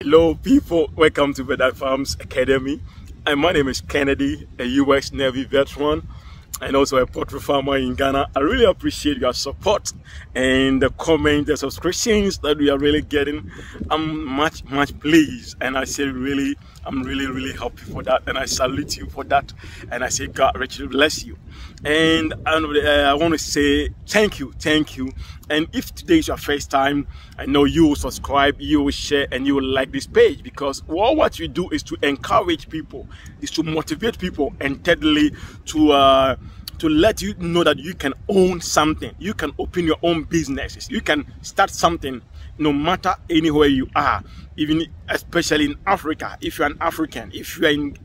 Hello people, welcome to Vedat Farms Academy. And my name is Kennedy, a US Navy veteran and also a poultry farmer in Ghana. I really appreciate your support and the comments, the subscriptions that we are really getting. I'm much pleased, and I say I'm really happy for that, and I salute you for that, and I say God richly bless you. And I want to say thank you. And if today is your first time, I know you will subscribe, you will share, and you will like this page, because what we do is to encourage people, is to motivate people, and thirdly to let you know that you can own something, you can open your own businesses, you can start something no matter anywhere you are, even especially in Africa. If you're an African, if you're in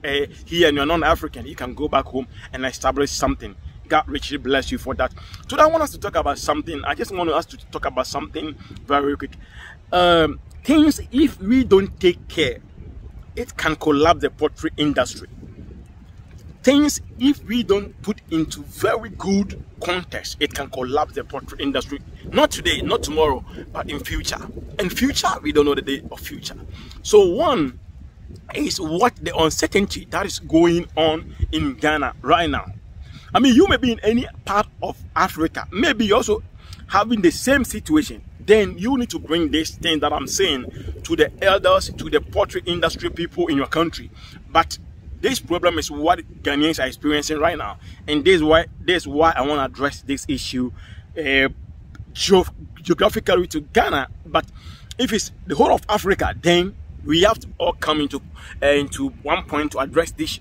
here and you're non-African, you can go back home and establish something. God richly bless you for that. Today I want us to talk about something. I just want us to talk about something very quick. Things, if we don't take care, it can collapse the poultry industry. Things, if we don't put into very good context, it can collapse the poultry industry. Not today, not tomorrow, but in future. In future, we don't know the day of future. So one is what the uncertainty that is going on in Ghana right now. I mean, you may be in any part of Africa, maybe you're also having the same situation. Then you need to bring this thing that I'm saying to the elders, to the poultry industry people in your country. But this problem is what Ghanaians are experiencing right now, and this is why I want to address this issue geographically to Ghana. But if it's the whole of Africa, then we have to all come into one point to address this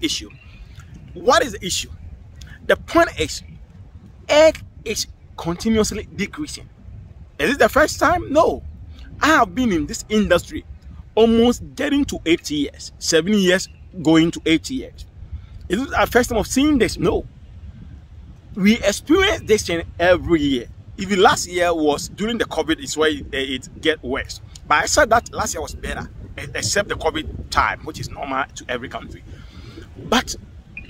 issue. What is the issue? The point is, egg is continuously decreasing. Is it the first time? No. I have been in this industry almost getting to 8 years, 7 years going to 8 years. Is it our first time of seeing this? No. We experience this thing every year. Even last year was during the COVID, is where it get worse. But I said that last year was better, except the COVID time, which is normal to every country. But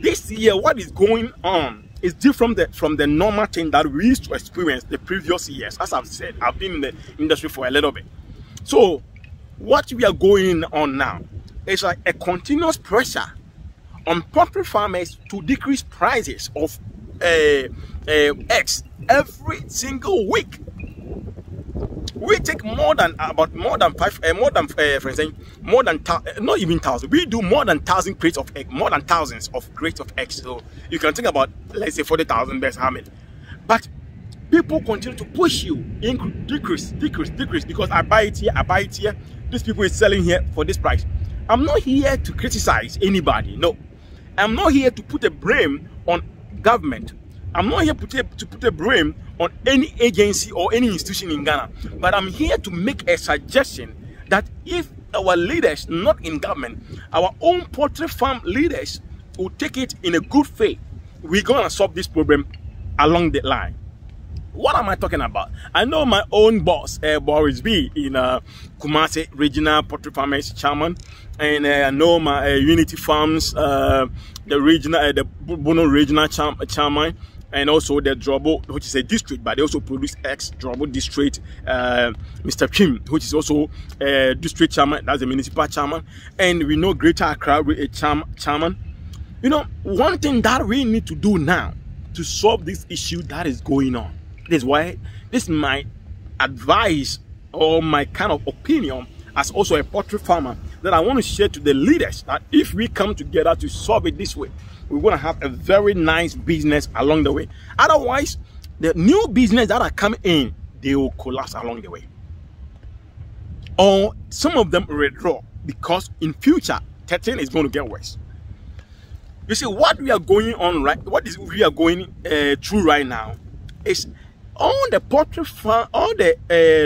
this year, what is going on is different from the normal thing that we used to experience the previous years. As I've said, I've been in the industry for a little bit. So what we are going on now is like a continuous pressure on poultry farmers to decrease prices of eggs every single week. We take not even thousands. We do more than 1,000 crates of egg, more than thousands of crates of eggs. So you can think about, let's say 40,000 best how many. But people continue to push you, decrease, because I buy it here. These people is selling here for this price. I'm not here to criticize anybody. No, I'm not here to put a blame on government. I'm not here to put a blame on any agency or any institution in Ghana. But I'm here to make a suggestion that if our leaders, not in government, our own poultry farm leaders will take it in a good faith, we're going to solve this problem along the line. What am I talking about? I know my own boss, Boris B, in Kumasi Regional Poultry Farmers Chairman, and I know my Unity Farms, the Bono Regional Chairman, and also the Drobo, which is a district, but they also produce eggs, Drobo District, Mr. Kim, which is also a district chairman, that's the municipal chairman, and we know Greater Accra, a chairman. You know, one thing that we need to do now to solve this issue that is going on. This is my advice or my kind of opinion as also a poultry farmer that I want to share to the leaders, that if we come together to solve it this way, we're going to have a very nice business along the way. Otherwise, the new business that are coming in, they will collapse along the way. Or some of them withdraw, because in future, 13 is going to get worse. You see, what we are going on we are going through right now is all the poultry farm, all the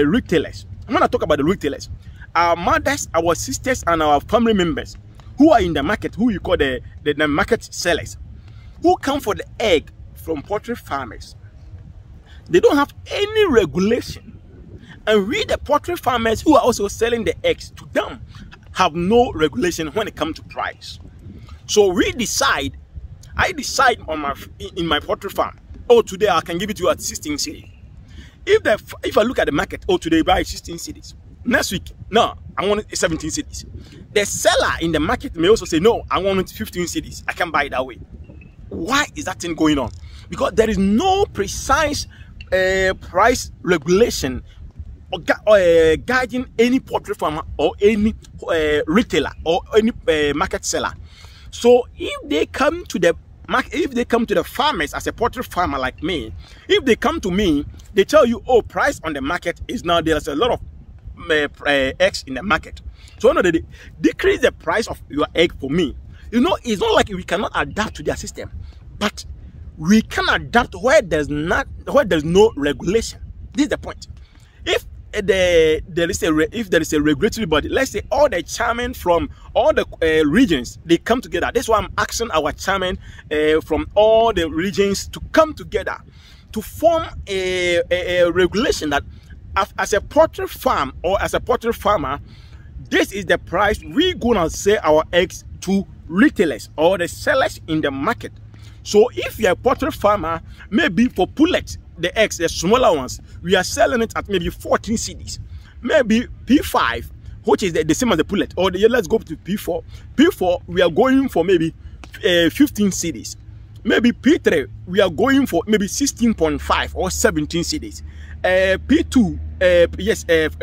retailers. I'm going to talk about the retailers. Our mothers, our sisters, and our family members who are in the market, who you call the market sellers, who come for the egg from poultry farmers. They don't have any regulation. And we, the poultry farmers who are also selling the eggs to them, have no regulation when it comes to price. So I decide in my poultry farm, oh, today I can give it to you at 16 cedis. If I look at the market, oh, today buy 16 cedis. Next week, no, I want 17 cities. The seller in the market may also say, no, I want 15 cities. I can't buy it that way. Why is that thing going on? Because there is no precise price regulation or guiding any poultry farmer or any retailer or any market seller. So if they come to the market, if they come to the farmers as a poultry farmer like me, if they come to me, they tell you, oh, price on the market is now, there's a lot of eggs in the market. So they decrease the price of your egg for me. You know, it's not like we cannot adapt to their system, but we can adapt where there's no regulation. This is the point. If there is a regulatory body, let's say all the chairmen from all the regions, they come together. That's why I'm asking our chairmen from all the regions to come together to form a regulation that as a poultry farm or as a poultry farmer, this is the price we're gonna sell our eggs to retailers or the sellers in the market. So if you're a poultry farmer, maybe for pullets, the eggs, the smaller ones, we are selling it at maybe 14 cedis. Maybe P5, which is the same as the pullet, or let's go to P4. P4, we are going for maybe 15 cedis. Maybe P3, we are going for maybe 16.5 or 17 cedis. P2,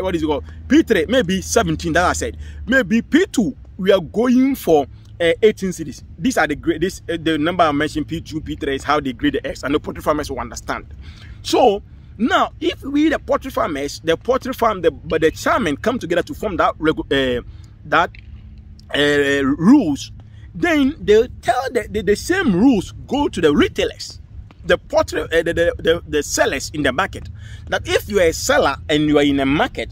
what is it called? P3, maybe 17, that I said. Maybe P2, we are going for 18 cedis. These are the grade. The number I mentioned, P2, P3 is how they grade the eggs, and the poultry farmers will understand. So now, if we the poultry farmers, the poultry farm, but the chairman come together to form that rules, then they tell the same rules go to the retailers, the poultry, the sellers in the market. That if you are a seller and you are in a market,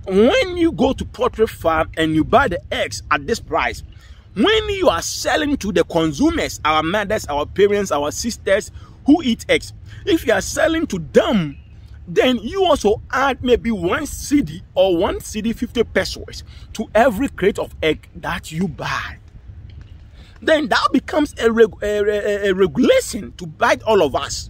when you go to poultry farm and you buy the eggs at this price, when you are selling to the consumers, our mothers, our parents, our sisters who eat eggs, if you are selling to them, then you also add maybe 1 cedi or 1 cedi 50 pesos to every crate of egg that you buy. Then that becomes a regulation to bite all of us.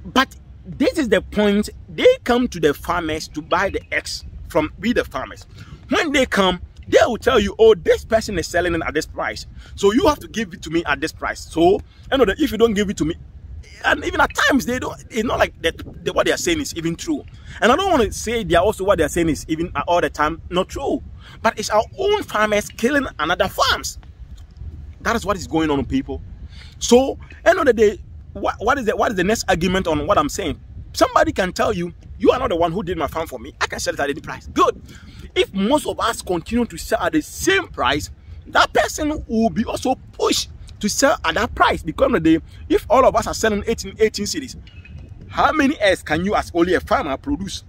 But this is the point. They come to the farmers to buy the eggs from the farmers. When they come, they will tell you, oh, this person is selling it at this price, so you have to give it to me at this price. So you know that if you don't give it to me, and even at times they don't, it's not like that what they are saying is even true. And I don't want to say they are also what they are saying is even all the time not true, but it's our own farmers killing another farms. That is what is going on, people. So end of the day, what is the next argument on what I'm saying? Somebody can tell you, you are not the one who did my farm for me, I can sell it at any price. Good. If most of us continue to sell at the same price, that person will be also pushed to sell at that price. Because of the day, if all of us are selling 18 cedis, how many eggs can you as only a farmer produce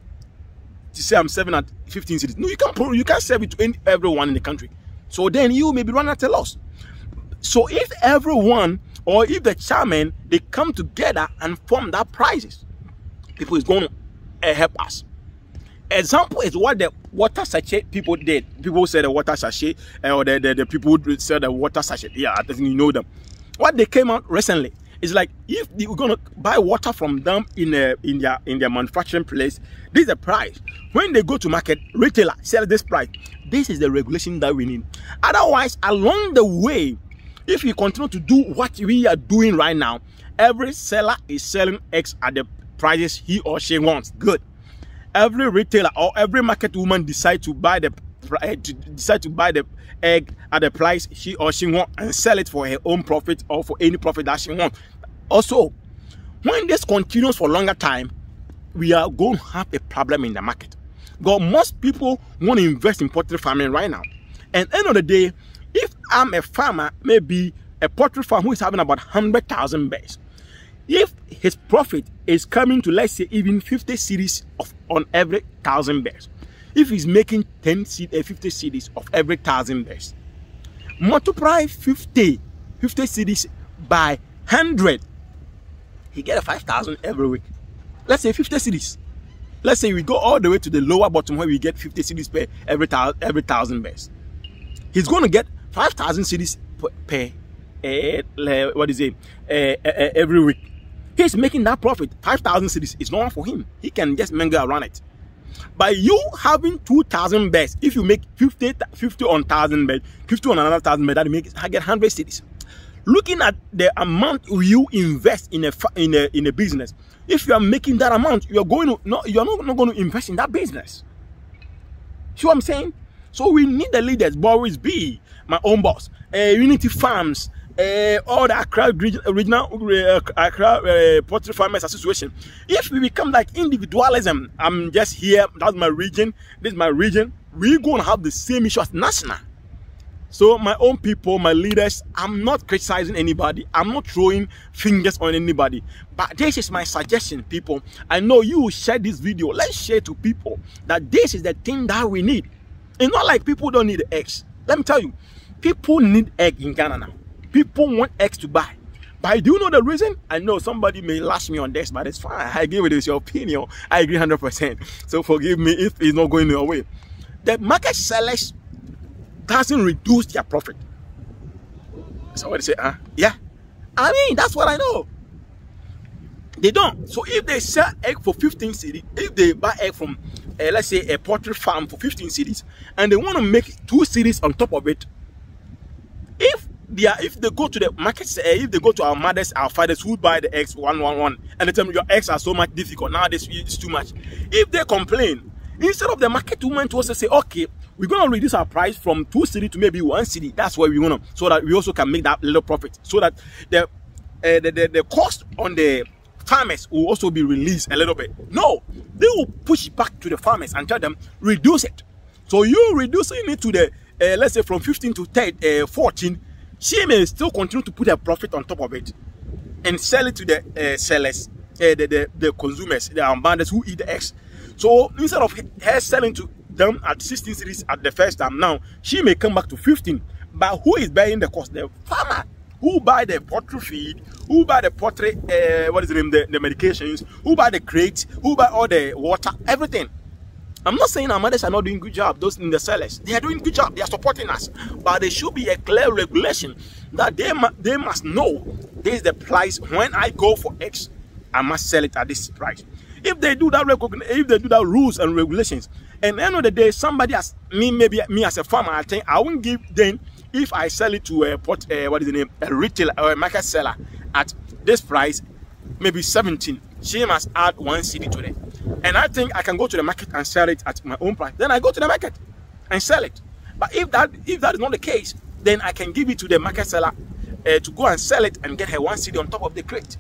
to say I'm selling at 15 cedis? No, you can't sell it to everyone in the country. So then you may be running at a loss. So if everyone or if the chairman, they come together and form that prices, people is going to help us. Example is what the water sachet people did. People say the water sachet, or the people who sell the water sachet. Yeah, I think you know them. What they came out recently is like, if you're gonna buy water from them in their manufacturing place, this is the price. When they go to market, retailer sell this price. This is the regulation that we need. Otherwise, along the way, if we continue to do what we are doing right now, every seller is selling eggs at the prices he or she wants. Good. Every retailer or every market woman decide to buy the egg at the price she or she wants and sell it for her own profit or for any profit that she wants. Also, when this continues for a longer time, we are going to have a problem in the market. Because most people want to invest in poultry farming right now. And at the end of the day, if I'm a farmer, maybe a poultry farm who is having about 100,000 birds, if his profit is coming to, let's say, even 50 cedis on every 1,000 birds, if he's making 50 cedis of every 1,000 birds, multiply 50 cedis by 100, he get a 5,000 every week. Let's say 50 cedis. Let's say we go all the way to the lower bottom where we get 50 cedis per every 1,000 birds. He's going to get 5,000 cedis per every week. He's making that profit. 5,000 cedis is normal for him. He can just mingle around it. By you having 2,000 beds, if you make 50 on 1,000 beds, 50 on another 1,000 beds, that makes I get 100 cities. Looking at the amount you invest in a business, if you are making that amount, you're not going to invest in that business. See what I'm saying? So we need the leaders. Boris B, my own boss, Unity Farms, all the Accra regional Accra Poultry Farmers Association. If we become like individualism, I'm just here, that's my region, this is my region, we're going to have the same issue as national. So my own people, my leaders, I'm not criticizing anybody. I'm not throwing fingers on anybody. But this is my suggestion, people. I know you will share this video. Let's share to people that this is the thing that we need. It's not like people don't need eggs. Let me tell you, people need egg in Ghana now. People want eggs to buy. But do you know the reason? I know somebody may lash me on this, but it's fine. I give it as your opinion. I agree 100%. So forgive me if it's not going your way. The market sellers doesn't reduce their profit. So what they say, yeah. I mean, that's what I know. They don't. So if they sell egg for 15 cedis, if they buy egg from, let's say, a poultry farm for 15 cedis, and they want to make 2 cedis on top of it, if they go to the market, if they go to our mothers, our fathers who buy the eggs 111, and they tell me your eggs are so much difficult nowadays, it's too much. If they complain, instead of the market woman to also say, okay, we're going to reduce our price from 2 cedis to maybe 1 cedi. That's where we want to, so that we also can make that little profit, so that the cost on the farmers will also be released a little bit. No, they will push back to the farmers and tell them reduce it. So you reducing it to the let's say from 15 to 14, she may still continue to put a profit on top of it and sell it to the sellers, the consumers, the ambassadors who eat the eggs. So instead of her selling to them at 16 cedis at the first time, now she may come back to 15. But who is bearing the cost? The farmer, who buy the poultry feed, who buy the poultry, what is the name, the medications, who buy the crates, who buy all the water, everything. I'm not saying our mothers are not doing good job, those in the sellers. They are doing good job, they are supporting us. But there should be a clear regulation that they must know this is the price. When I go for X, I must sell it at this price. If they do that, if they do that rules and regulations, and at the end of the day, somebody as me, maybe me as a farmer, I think I won't give them, if I sell it to a what is the name, a retail or a market seller at this price, maybe 17, she must add 1 cedi to it. And I think I can go to the market and sell it at my own price. Then I go to the market and sell it. But if that is not the case, then I can give it to the market seller to go and sell it and get her 1 cedi on top of the crate.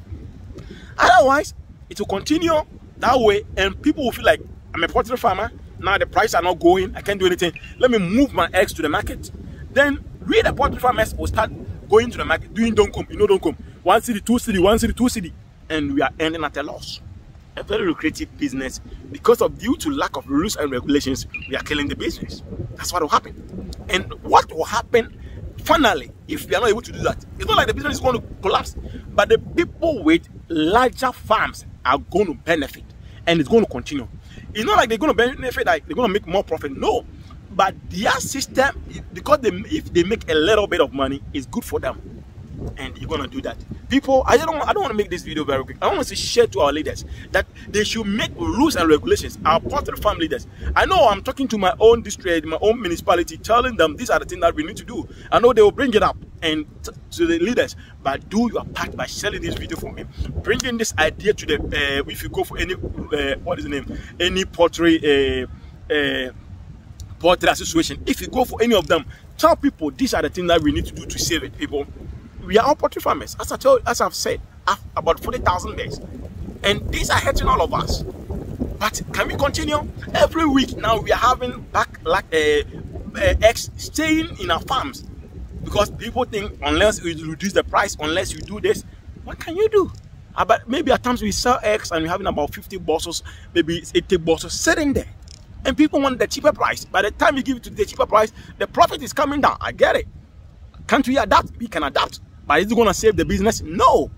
Otherwise, it will continue that way, and people will feel like I'm a poultry farmer. Now the prices are not going. I can't do anything. Let me move my eggs to the market. Then we, the poultry farmers, will start going to the market, doing don't come, 1 cedi, 2 cedi, 1 cedi, 2 cedi, and we are ending at a loss. A very lucrative business, because of due to lack of rules and regulations, we are killing the business. That's what will happen. And what will happen finally if we are not able to do that? It's not like the business is going to collapse, but the people with larger farms are going to benefit, and it's going to continue. It's not like they're going to benefit, like they're going to make more profit. No, but their system, because if they make a little bit of money, it's good for them, and you're going to do that. People, I don't want to make this video very quick. I want to share to our leaders that they should make rules and regulations. Our poultry farm leaders. I know I'm talking to my own district, my own municipality, telling them these are the things that we need to do. I know they will bring it up and to the leaders, but do your part by sharing this video for me. Bringing this idea to the if you go for any what is the name, any poultry association. If you go for any of them, tell people these are the things that we need to do to save it. People, we are all poultry farmers. As I've said, about 40,000 birds, and these are hurting all of us. But can we continue? Every week now we are having eggs staying in our farms, because people think unless we reduce the price, unless we do this, what can you do? But maybe at times we sell eggs and we're having about 50 bottles, maybe 80 bottles sitting there, and people want the cheaper price. By the time you give it to the cheaper price, the profit is coming down. I get it. Can't we adapt? We can adapt. But is it going to save the business? No.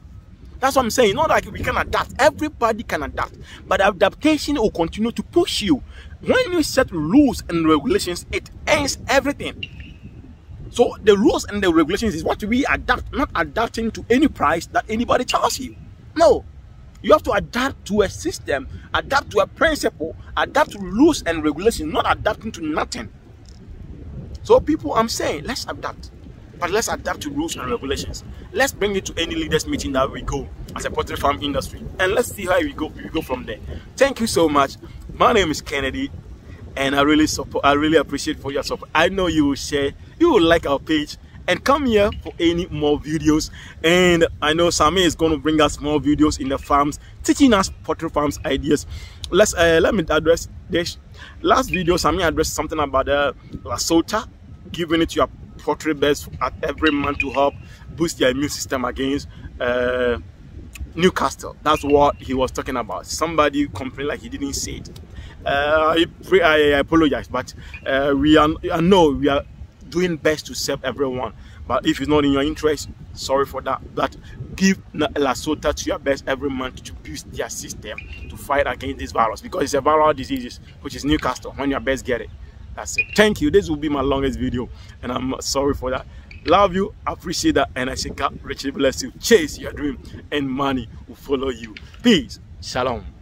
That's what I'm saying. Not like we can adapt. Everybody can adapt. But adaptation will continue to push you. When you set rules and regulations, it ends everything. So the rules and the regulations is what we adapt, not adapting to any price that anybody charges you. No. You have to adapt to a system, adapt to a principle, adapt to rules and regulations, not adapting to nothing. So people, I'm saying, let's adapt. But let's adapt to rules and regulations. Let's bring it to any leaders meeting that we go as a poultry farm industry. And let's see how we go from there. Thank you so much. My name is Kennedy. And I really appreciate for your support. I know you will share, you will like our page, and come here for any more videos. And I know Sammy is going to bring us more videos in the farms, teaching us poultry farms ideas. Let me address this. Last video, Sammy addressed something about Lasota, giving it to your poultry birds at every month to help boost their immune system against Newcastle. That's what he was talking about. Somebody complained like he didn't say it. I apologize, but I know we are doing best to serve everyone. But if it's not in your interest, sorry for that. But give Lasota to your birds every month to boost their system to fight against this virus, because it's a viral disease, which is Newcastle. When your birds get it, that's it. Thank you. This will be my longest video, and I'm sorry for that. Love you, appreciate that, and I say God richly bless you. Chase your dream, and money will follow you. Peace. Shalom.